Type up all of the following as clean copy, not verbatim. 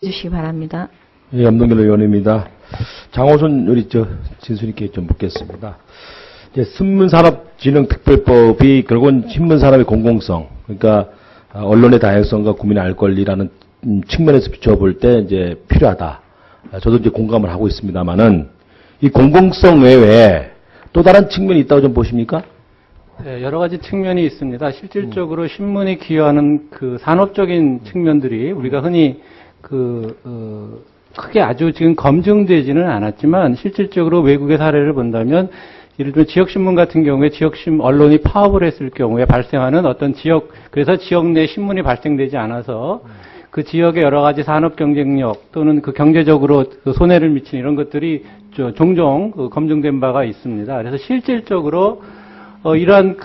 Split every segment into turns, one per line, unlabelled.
주시기 바랍니다.
예, 염동길 의원입니다. 장호선 우리 진수님께 좀 묻겠습니다. 이제 신문산업진흥특별법이 결국은 신문산업의 공공성, 그러니까 언론의 다양성과 국민의 알 권리라는 측면에서 비춰볼 때 이제 필요하다. 저도 이제 공감을 하고 있습니다만은 이 공공성 외에 또 다른 측면이 있다고 좀 보십니까?
네, 여러 가지 측면이 있습니다. 실질적으로 신문이 기여하는 그 산업적인 측면들이 우리가 흔히 크게 아주 지금 검증되지는 않았지만 실질적으로 외국의 사례를 본다면 예를 들면 지역신문 같은 경우에 언론이 파업을 했을 경우에 발생하는 어떤 그래서 지역 내 신문이 발생되지 않아서 그 지역의 여러 가지 산업 경쟁력 또는 그 경제적으로 손해를 미치는 이런 것들이 종종 검증된 바가 있습니다. 그래서 실질적으로 이러한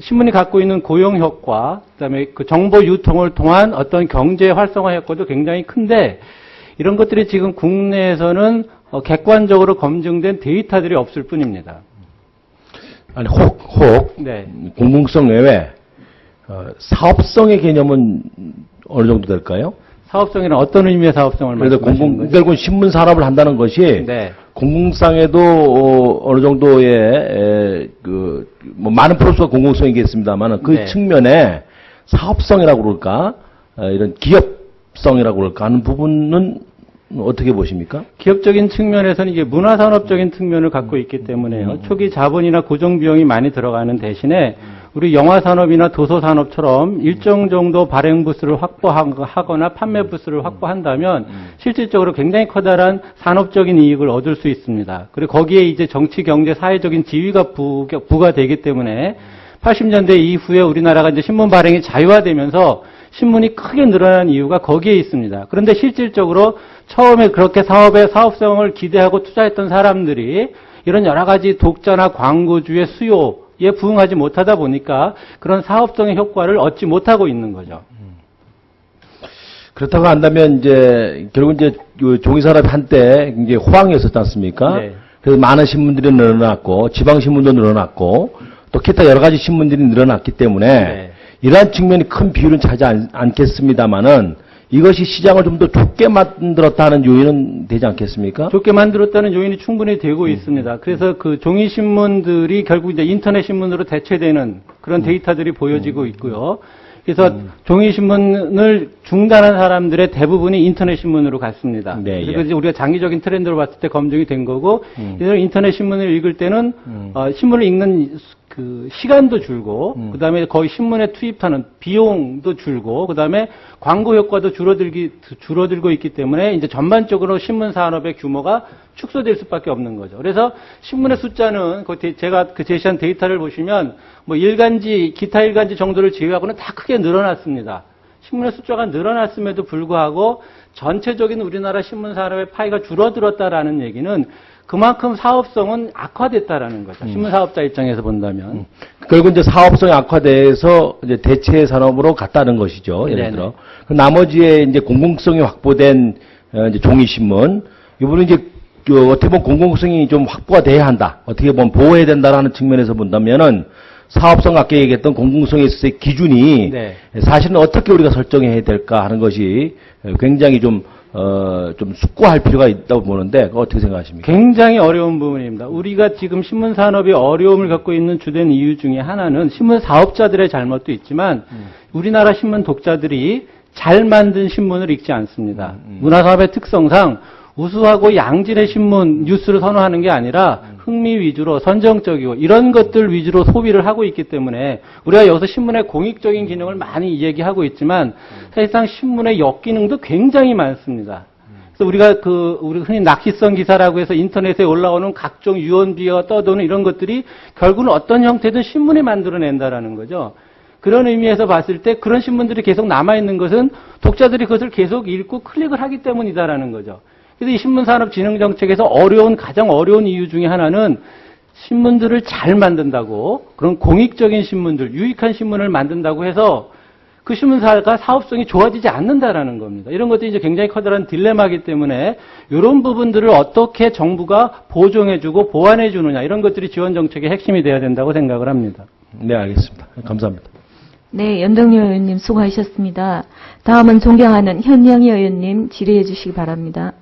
신문이 갖고 있는 고용 효과, 그다음에 그 정보 유통을 통한 어떤 경제 활성화 효과도 굉장히 큰데 이런 것들이 지금 국내에서는 객관적으로 검증된 데이터들이 없을 뿐입니다.
아니,
네.
공공성 외에 사업성의 개념은 어느 정도 될까요?
사업성이란 어떤 의미의 사업성을 말씀하시는 거죠?
결국은 신문 산업을 한다는 것이
네.
공공성에도 어느 정도의 많은 프로세스가 공공성이겠습니다만 그
네.
측면에 사업성이라고 그럴까 이런 기업성이라고 그럴까 하는 부분은 어떻게 보십니까?
기업적인 측면에서는 이게 문화산업적인 측면을 갖고 있기 때문에요. 초기 자본이나 고정비용이 많이 들어가는 대신에 우리 영화산업이나 도서산업처럼 일정 정도 발행 부스를 확보하거나 판매 부스를 확보한다면 실질적으로 굉장히 커다란 산업적인 이익을 얻을 수 있습니다. 그리고 거기에 이제 정치, 경제, 사회적인 지위가 부과되기 때문에 80년대 이후에 우리나라가 이제 신문 발행이 자유화되면서 신문이 크게 늘어난 이유가 거기에 있습니다. 그런데 실질적으로 처음에 그렇게 사업성을 기대하고 투자했던 사람들이 이런 여러 가지 독자나 광고주의 수요에 부응하지 못하다 보니까 그런 사업성의 효과를 얻지 못하고 있는 거죠.
그렇다고 한다면 이제 결국 이제 종이산업이 한때 이제 호황이었었지 않습니까?
네.
그래서 많은 신문들이 늘어났고 지방 신문도 늘어났고 또 기타 여러 가지 신문들이 늘어났기 때문에
네.
이러한 측면이 큰 비율은 차지하지 않겠습니다만은 이것이 시장을 좀 더 좁게 만들었다는 요인은 되지 않겠습니까?
좁게 만들었다는 요인이 충분히 되고 있습니다. 그래서 그 종이 신문들이 결국 이제 인터넷 신문으로 대체되는 그런 데이터들이 보여지고 있고요. 그래서 종이 신문을 중단한 사람들의 대부분이 인터넷 신문으로 갔습니다.
네,
그래서
예.
이제 우리가 장기적인 트렌드로 봤을 때 검증이 된 거고, 이들 인터넷 신문을 읽을 때는 신문을 읽는 그 시간도 줄고, 그다음에 거의 신문에 투입하는 비용도 줄고, 그다음에 광고 효과도 줄어들고 있기 때문에 이제 전반적으로 신문 산업의 규모가 축소될 수밖에 없는 거죠. 그래서 신문의 숫자는 제가 제시한 데이터를 보시면 뭐 기타 일간지 정도를 제외하고는 다 크게 늘어났습니다. 신문의 숫자가 늘어났음에도 불구하고 전체적인 우리나라 신문 산업의 파이가 줄어들었다라는 얘기는 그만큼 사업성은 악화됐다라는 거죠. 신문 사업자 입장에서 본다면.
결국 이제 사업성이 악화돼서 이제 대체 산업으로 갔다는 것이죠. 예를 들어. 그 나머지에 이제 공공성이 확보된 이제 종이 신문, 이분은 이제 어떻게 보면 공공성이 좀 확보가 돼야 한다. 어떻게 보면 보호해야 된다라는 측면에서 본다면은 사업성 아까 얘기했던 공공성에 있어서의 기준이
네.
사실은 어떻게 우리가 설정해야 될까 하는 것이 굉장히 좀 숙고할 필요가 있다고 보는데 어떻게 생각하십니까?
굉장히 어려운 부분입니다. 우리가 지금 신문 산업이 어려움을 갖고 있는 주된 이유 중에 하나는 신문 사업자들의 잘못도 있지만 우리나라 신문 독자들이 잘 만든 신문을 읽지 않습니다. 문화사업의 특성상 우수하고 양질의 신문 뉴스를 선호하는 게 아니라 흥미 위주로 선정적이고 이런 것들 위주로 소비를 하고 있기 때문에 우리가 여기서 신문의 공익적인 기능을 많이 얘기하고 있지만 사실상 신문의 역기능도 굉장히 많습니다. 그래서 우리가 우리 흔히 낚시성 기사라고 해서 인터넷에 올라오는 각종 유언비어가 떠도는 이런 것들이 결국은 어떤 형태든 신문이 만들어낸다라는 거죠. 그런 의미에서 봤을 때 그런 신문들이 계속 남아있는 것은 독자들이 그것을 계속 읽고 클릭을 하기 때문이다라는 거죠. 그래서 이 신문산업진흥정책에서 가장 어려운 이유 중에 하나는 신문들을 잘 만든다고, 그런 공익적인 신문들, 유익한 신문을 만든다고 해서 그 신문사가 사업성이 좋아지지 않는다라는 겁니다. 이런 것들이 이제 굉장히 커다란 딜레마이기 때문에 이런 부분들을 어떻게 정부가 보정해주고 보완해주느냐, 이런 것들이 지원정책의 핵심이 돼야 된다고 생각을 합니다.
네, 알겠습니다. 감사합니다.
네, 연동열 의원님 수고하셨습니다. 다음은 존경하는 현영희 의원님 질의해 주시기 바랍니다.